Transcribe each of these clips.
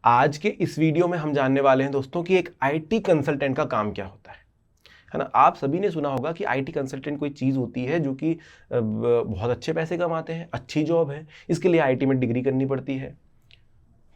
आज के इस वीडियो में हम जानने वाले हैं दोस्तों कि एक आईटी कंसल्टेंट का काम क्या होता है ना। आप सभी ने सुना होगा कि आईटी कंसल्टेंट कोई चीज़ होती है जो कि बहुत अच्छे पैसे कमाते हैं, अच्छी जॉब है, इसके लिए आईटी में डिग्री करनी पड़ती है।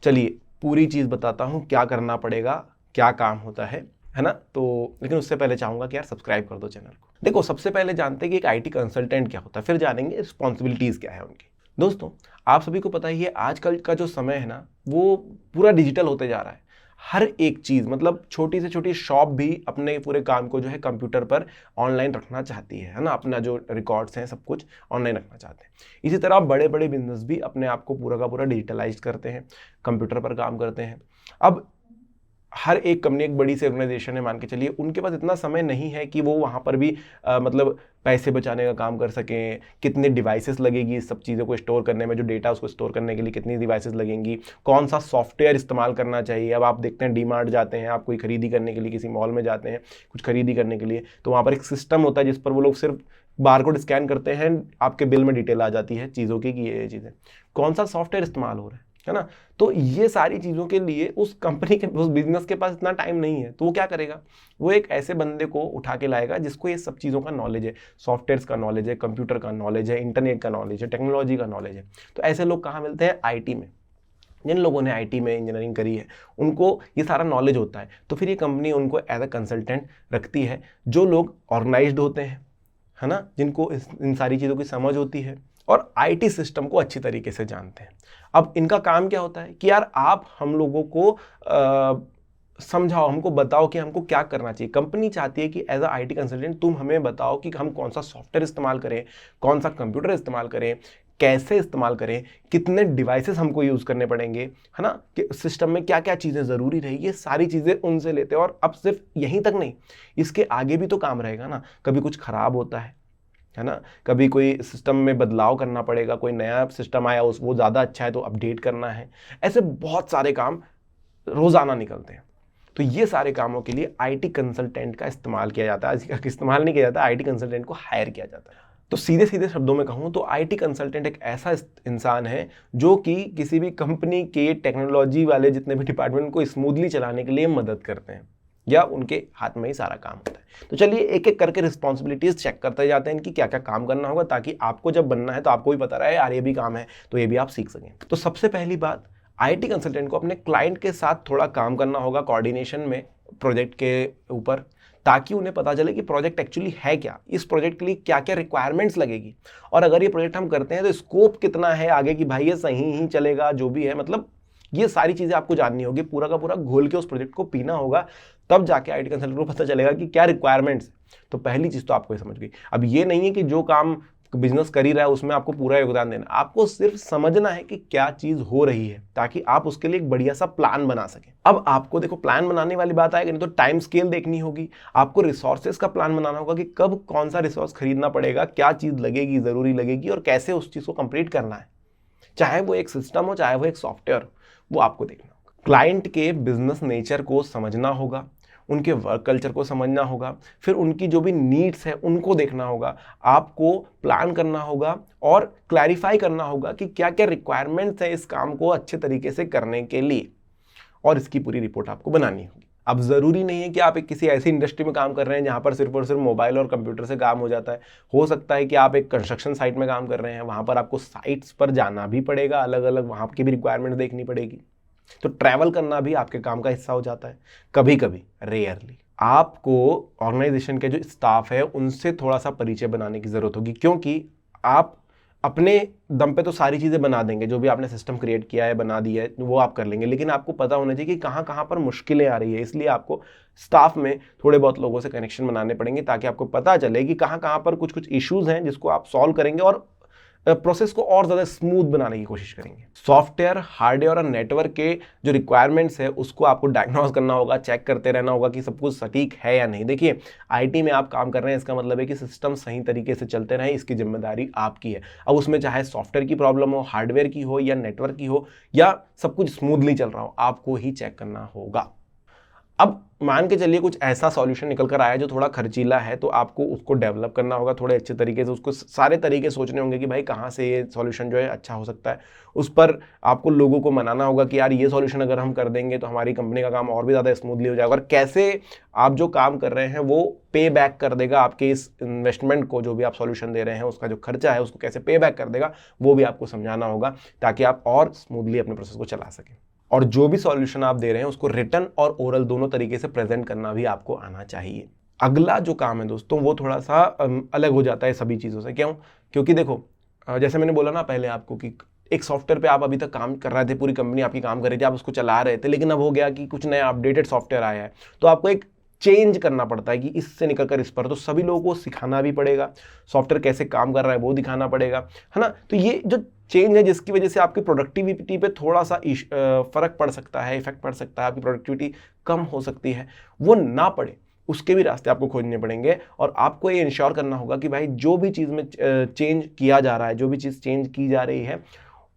चलिए पूरी चीज़ बताता हूँ, क्या करना पड़ेगा, क्या काम होता है ना। तो लेकिन उससे पहले चाहूँगा कि यार सब्सक्राइब कर दो चैनल को। देखो, सबसे पहले जानते हैं कि एक आईटी कंसल्टेंट क्या होता है, फिर जानेंगे रिस्पॉन्सिबिलिटीज़ क्या है उनकी। दोस्तों, आप सभी को पता ही है आजकल का जो समय है ना वो पूरा डिजिटल होते जा रहा है। हर एक चीज़, मतलब छोटी से छोटी शॉप भी अपने पूरे काम को जो है कंप्यूटर पर ऑनलाइन रखना चाहती है ना। अपना जो रिकॉर्ड्स हैं सब कुछ ऑनलाइन रखना चाहते हैं। इसी तरह बड़े बड़े बिजनेस भी अपने आप को पूरा का पूरा डिजिटलाइज करते हैं, कंप्यूटर पर काम करते हैं। अब हर एक कंपनी, एक बड़ी सी ऑर्गेनाइजेशन है मान के चलिए, उनके पास इतना समय नहीं है कि वो वहाँ पर भी मतलब पैसे बचाने का काम कर सकें। कितने डिवाइसेस लगेगी इस सब चीज़ों को स्टोर करने में, जो डेटा उसको स्टोर करने के लिए कितनी डिवाइसेस लगेंगी, कौन सा सॉफ्टवेयर इस्तेमाल करना चाहिए। अब आप देखते हैं डीमार्ट जाते हैं, आप कोई खरीदी करने के लिए किसी मॉल में जाते हैं कुछ खरीदी करने के लिए, तो वहाँ पर एक सिस्टम होता है जिस पर वो लोग सिर्फ बारकोड स्कैन करते हैं, आपके बिल में डिटेल आ जाती है चीज़ों की कि ये चीज़ें कौन सा सॉफ्टवेयर इस्तेमाल हो रहा है ना। तो ये सारी चीज़ों के लिए उस कंपनी के, उस बिजनेस के पास इतना टाइम नहीं है, तो वो क्या करेगा, वो एक ऐसे बंदे को उठा के लाएगा जिसको ये सब चीज़ों का नॉलेज है, सॉफ्टवेयर्स का नॉलेज है, कंप्यूटर का नॉलेज है, इंटरनेट का नॉलेज है, टेक्नोलॉजी का नॉलेज है। तो ऐसे लोग कहाँ मिलते हैं, आईटी में। जिन लोगों ने आईटी में इंजीनियरिंग करी है उनको ये सारा नॉलेज होता है। तो फिर ये कंपनी उनको एज अ कंसल्टेंट रखती है। जो लोग ऑर्गेनाइज्ड होते हैं, है ना, जिनको इन सारी चीज़ों की समझ होती है और आईटी सिस्टम को अच्छी तरीके से जानते हैं। अब इनका काम क्या होता है कि यार आप हम लोगों को समझाओ, हमको बताओ कि हमको क्या करना चाहिए। कंपनी चाहती है कि एज अ आईटी कंसल्टेंट तुम हमें बताओ कि हम कौन सा सॉफ्टवेयर इस्तेमाल करें, कौन सा कंप्यूटर इस्तेमाल करें, कैसे इस्तेमाल करें, कितने डिवाइसेस हमको यूज़ करने पड़ेंगे, है ना, कि सिस्टम में क्या क्या चीज़ें ज़रूरी रहेगी। ये सारी चीज़ें उनसे लेते हैं। और अब सिर्फ यहीं तक नहीं, इसके आगे भी तो काम रहेगा ना। कभी कुछ ख़राब होता है ना, कभी कोई सिस्टम में बदलाव करना पड़ेगा, कोई नया सिस्टम आया वो ज़्यादा अच्छा है तो अपडेट करना है। ऐसे बहुत सारे काम रोज़ाना निकलते हैं। तो ये सारे कामों के लिए आईटी कंसल्टेंट का इस्तेमाल किया जाता है। इस्तेमाल नहीं किया जाता, आईटी कंसल्टेंट को हायर किया जाता है। तो सीधे सीधे शब्दों में कहूँ तो आईटी कंसल्टेंट एक ऐसा इंसान है जो कि किसी भी कंपनी के टेक्नोलॉजी वाले जितने भी डिपार्टमेंट को स्मूथली चलाने के लिए मदद करते हैं, या उनके हाथ में ही सारा काम होता है। तो चलिए एक एक करके रिस्पॉन्सिबिलिटीज चेक करते जाते हैं इनकी क्या क्या काम करना होगा, ताकि आपको जब बनना है तो आपको भी पता रहे यार ये भी काम है, तो ये भी आप सीख सकें। तो सबसे पहली बात, आईटी कंसल्टेंट को अपने क्लाइंट के साथ थोड़ा काम करना होगा कोऑर्डिनेशन में, प्रोजेक्ट के ऊपर, ताकि उन्हें पता चले कि प्रोजेक्ट एक्चुअली है क्या, इस प्रोजेक्ट के लिए क्या क्या रिक्वायरमेंट्स लगेगी, और अगर ये प्रोजेक्ट हम करते हैं तो स्कोप कितना है आगे की, भाई ये सही ही चलेगा जो भी है, मतलब ये सारी चीजें आपको जाननी होगी। पूरा का पूरा घोल के उस प्रोजेक्ट को पीना होगा, तब जाके आईटी कंसल्टेंट को पता चलेगा कि क्या रिक्वायरमेंट्स। तो पहली चीज तो आपको ये समझ गई। अब ये नहीं है कि जो काम बिजनेस कर ही रहा है उसमें आपको पूरा योगदान देना, आपको सिर्फ समझना है कि क्या चीज हो रही है, ताकि आप उसके लिए एक बढ़िया सा प्लान बना सकें। अब आपको देखो, प्लान बनाने वाली बात आएगी नहीं तो टाइम स्केल देखनी होगी, आपको रिसोर्सेज का प्लान बनाना होगा कि कब कौन सा रिसोर्स खरीदना पड़ेगा, क्या चीज लगेगी, जरूरी लगेगी, और कैसे उस चीज को कंप्लीट करना है। चाहे वो एक सिस्टम हो, चाहे वो एक सॉफ्टवेयर हो, वो आपको देखना होगा। क्लाइंट के बिजनेस नेचर को समझना होगा, उनके वर्क कल्चर को समझना होगा, फिर उनकी जो भी नीड्स है उनको देखना होगा, आपको प्लान करना होगा और क्लैरिफाई करना होगा कि क्या क्या रिक्वायरमेंट्स है इस काम को अच्छे तरीके से करने के लिए, और इसकी पूरी रिपोर्ट आपको बनानी होगी। अब ज़रूरी नहीं है कि आप एक किसी ऐसी इंडस्ट्री में काम कर रहे हैं जहाँ पर सिर्फ और सिर्फ मोबाइल और कंप्यूटर से काम हो जाता है। हो सकता है कि आप एक कंस्ट्रक्शन साइट में काम कर रहे हैं, वहाँ पर आपको साइट्स पर जाना भी पड़ेगा, अलग अलग वहाँ की भी रिक्वायरमेंट देखनी पड़ेगी। तो ट्रैवल करना भी आपके काम का हिस्सा हो जाता है कभी कभी, रेयरली। आपको ऑर्गेनाइजेशन के जो स्टाफ है उनसे थोड़ा सा परिचय बनाने की ज़रूरत होगी, क्योंकि आप अपने दम पे तो सारी चीज़ें बना देंगे, जो भी आपने सिस्टम क्रिएट किया है, बना दिया है, वो आप कर लेंगे, लेकिन आपको पता होना चाहिए कि कहाँ कहाँ पर मुश्किलें आ रही है। इसलिए आपको स्टाफ में थोड़े बहुत लोगों से कनेक्शन बनाने पड़ेंगे, ताकि आपको पता चले कि कहाँ कहाँ पर कुछ कुछ इश्यूज हैं जिसको आप सॉल्व करेंगे और प्रोसेस को और ज़्यादा स्मूथ बनाने की कोशिश करेंगे। सॉफ्टवेयर, हार्डवेयर और नेटवर्क के जो रिक्वायरमेंट्स है उसको आपको डायग्नोज करना होगा, चेक करते रहना होगा कि सब कुछ सटीक है या नहीं। देखिए, आईटी में आप काम कर रहे हैं, इसका मतलब है कि सिस्टम सही तरीके से चलते रहें, इसकी जिम्मेदारी आपकी है। अब उसमें चाहे सॉफ्टवेयर की प्रॉब्लम हो, हार्डवेयर की हो, या नेटवर्क की हो, या सब कुछ स्मूथली चल रहा हो, आपको ही चेक करना होगा। अब मान के चलिए कुछ ऐसा सॉल्यूशन निकल कर आया जो थोड़ा खर्चीला है, तो आपको उसको डेवलप करना होगा थोड़े अच्छे तरीके से, उसको सारे तरीके सोचने होंगे कि भाई कहाँ से ये सॉल्यूशन जो है अच्छा हो सकता है। उस पर आपको लोगों को मनाना होगा कि यार ये सॉल्यूशन अगर हम कर देंगे तो हमारी कंपनी का काम और भी ज़्यादा स्मूथली हो जाएगा, और कैसे आप जो काम कर रहे हैं वो पे बैक कर देगा आपके इस इन्वेस्टमेंट को, जो भी आप सॉल्यूशन दे रहे हैं उसका जो खर्चा है उसको कैसे पे बैक कर देगा, वो भी आपको समझाना होगा ताकि आप और स्मूथली अपने प्रोसेस को चला सकें। और जो भी सॉल्यूशन आप दे रहे हैं उसको रिटन और ओरल दोनों तरीके से प्रेजेंट करना भी आपको आना चाहिए। अगला जो काम है दोस्तों वो थोड़ा सा अलग हो जाता है सभी चीज़ों से। क्यों? क्योंकि देखो जैसे मैंने बोला ना पहले आपको कि एक सॉफ्टवेयर पे आप अभी तक काम कर रहे थे, पूरी कंपनी आपकी काम कर रही थी, आप उसको चला रहे थे, लेकिन अब हो गया कि कुछ नया अपडेटेड सॉफ्टवेयर आया है, तो आपको एक चेंज करना पड़ता है कि इससे निकलकर इस पर, तो सभी लोगों को सिखाना भी पड़ेगा, सॉफ्टवेयर कैसे काम कर रहा है वो दिखाना पड़ेगा, है ना। तो ये जो चेंज है जिसकी वजह से आपकी प्रोडक्टिविटी पे थोड़ा सा फर्क पड़ सकता है, इफेक्ट पड़ सकता है, आपकी प्रोडक्टिविटी कम हो सकती है, वो ना पड़े उसके भी रास्ते आपको खोजने पड़ेंगे। और आपको ये इंश्योर करना होगा कि भाई जो भी चीज़ में चेंज किया जा रहा है, जो भी चीज़ चेंज की जा रही है,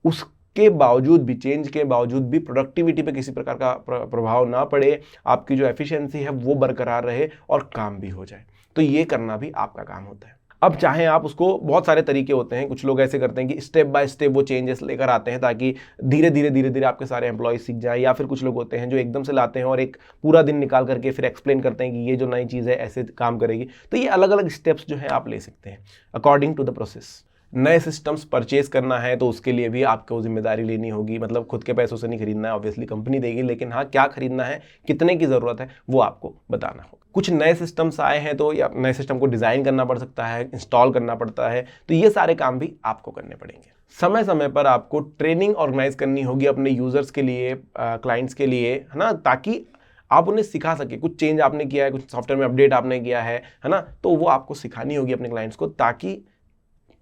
उसके बावजूद भी, चेंज के बावजूद भी प्रोडक्टिविटी पे किसी प्रकार का प्रभाव ना पड़े, आपकी जो एफिशिएंसी है वो बरकरार रहे और काम भी हो जाए। तो ये करना भी आपका काम होता है। अब चाहे आप उसको, बहुत सारे तरीके होते हैं, कुछ लोग ऐसे करते हैं कि स्टेप बाय स्टेप वो चेंजेस लेकर आते हैं ताकि धीरे धीरे आपके सारे एम्प्लॉयज सीख जाए, या फिर कुछ लोग होते हैं जो एकदम से लाते हैं और एक पूरा दिन निकाल करके फिर एक्सप्लेन करते हैं कि ये जो नई चीज़ है ऐसे काम करेगी। तो ये अलग अलग स्टेप्स जो है आप ले सकते हैं अकॉर्डिंग टू द प्रोसेस। नए सिस्टम्स परचेज करना है तो उसके लिए भी आपको जिम्मेदारी लेनी होगी, मतलब खुद के पैसों से नहीं खरीदना है, ऑब्वियसली कंपनी देगी, लेकिन हाँ क्या खरीदना है, कितने की ज़रूरत है, वो आपको बताना होगा। कुछ नए सिस्टम्स आए हैं तो या नए सिस्टम को डिज़ाइन करना पड़ सकता है, इंस्टॉल करना पड़ता है, तो ये सारे काम भी आपको करने पड़ेंगे। समय समय पर आपको ट्रेनिंग ऑर्गेनाइज करनी होगी अपने यूजर्स के लिए, क्लाइंट्स के लिए, है ना, ताकि आप उन्हें सिखा सके। कुछ चेंज आपने किया है, कुछ सॉफ्टवेयर में अपडेट आपने किया है ना, तो वो आपको सिखानी होगी अपने क्लाइंट्स को, ताकि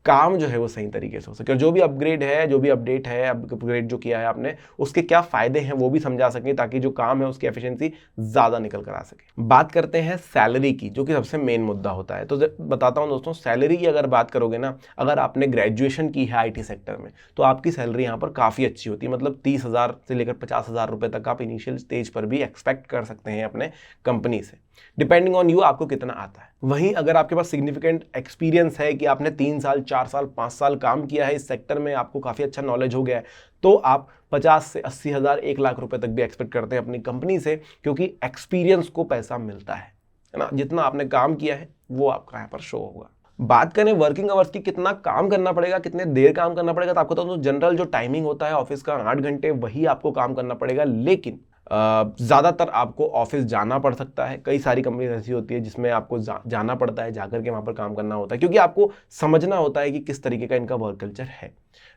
काम जो है वो सही तरीके से हो सके, और जो भी अपग्रेड है, जो भी अपडेट है, अपग्रेड जो किया है आपने, उसके क्या फायदे हैं वो भी समझा सकें, ताकि जो काम है उसकी एफिशिएंसी ज़्यादा निकल कर आ सके। बात करते हैं सैलरी की, जो कि सबसे मेन मुद्दा होता है। तो बताता हूँ दोस्तों, सैलरी की अगर बात करोगे ना, अगर आपने ग्रेजुएशन की है आईटी सेक्टर में, तो आपकी सैलरी यहाँ पर काफ़ी अच्छी होती है, मतलब 30,000 से लेकर 50,000 रुपये तक आप इनिशियल स्टेज पर भी एक्सपेक्ट कर सकते हैं अपने कंपनी से, डिपेंडिंग ऑन यू आपको कितना आता है। वहीं अगर आपके पास सिग्निफिकेंट एक्सपीरियंस है कि आपने 3 साल 4 साल 5 साल काम किया है इस सेक्टर में, आपको काफ़ी अच्छा नॉलेज हो गया है, तो आप 50 से 80 हज़ार 1 लाख रुपए तक भी एक्सपेक्ट करते हैं अपनी कंपनी से, क्योंकि एक्सपीरियंस को पैसा मिलता है ना। जितना आपने काम किया है वो आपका यहाँ पर शो होगा। बात करें वर्किंग आवर्स की, कितना काम करना पड़ेगा, कितने देर काम करना पड़ेगा, तो आपको तो जनरल जो टाइमिंग होता है ऑफिस का 8 घंटे, वही आपको काम करना पड़ेगा। लेकिन ज़्यादातर आपको ऑफिस जाना पड़ सकता है। कई सारी कंपनी ऐसी होती है जिसमें आपको जाना पड़ता है, जाकर के वहाँ पर काम करना होता है, क्योंकि आपको समझना होता है कि किस तरीके का इनका वर्क कल्चर है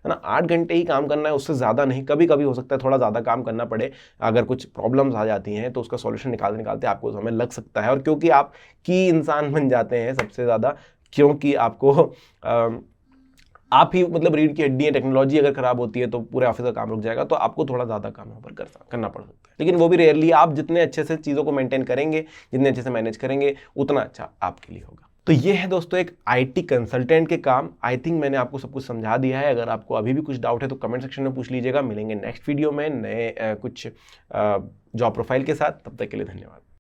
ना। 8 घंटे ही काम करना है, उससे ज़्यादा नहीं। कभी कभी हो सकता है थोड़ा ज़्यादा काम करना पड़े, अगर कुछ प्रॉब्लम्स आ जाती हैं तो उसका सॉल्यूशन निकालते निकालते आपको समय लग सकता है। और क्योंकि आप की इंसान बन जाते हैं सबसे ज़्यादा, क्योंकि आपको आप ही मतलब रीढ़ की हड्डी है, टेक्नोलॉजी अगर खराब होती है तो पूरे ऑफिस का काम रुक जाएगा, तो आपको थोड़ा ज़्यादा काम यहाँ पर करना पड़ सकता है। लेकिन वो भी रेयरली, आप जितने अच्छे से चीज़ों को मेंटेन करेंगे, जितने अच्छे से मैनेज करेंगे, उतना अच्छा आपके लिए होगा। तो ये है दोस्तों एक आईटी कंसल्टेंट के काम। आई थिंक मैंने आपको सब कुछ समझा दिया है। अगर आपको अभी भी कुछ डाउट है तो कमेंट सेक्शन में पूछ लीजिएगा। मिलेंगे नेक्स्ट वीडियो में नए कुछ जॉब प्रोफाइल के साथ। तब तक के लिए धन्यवाद।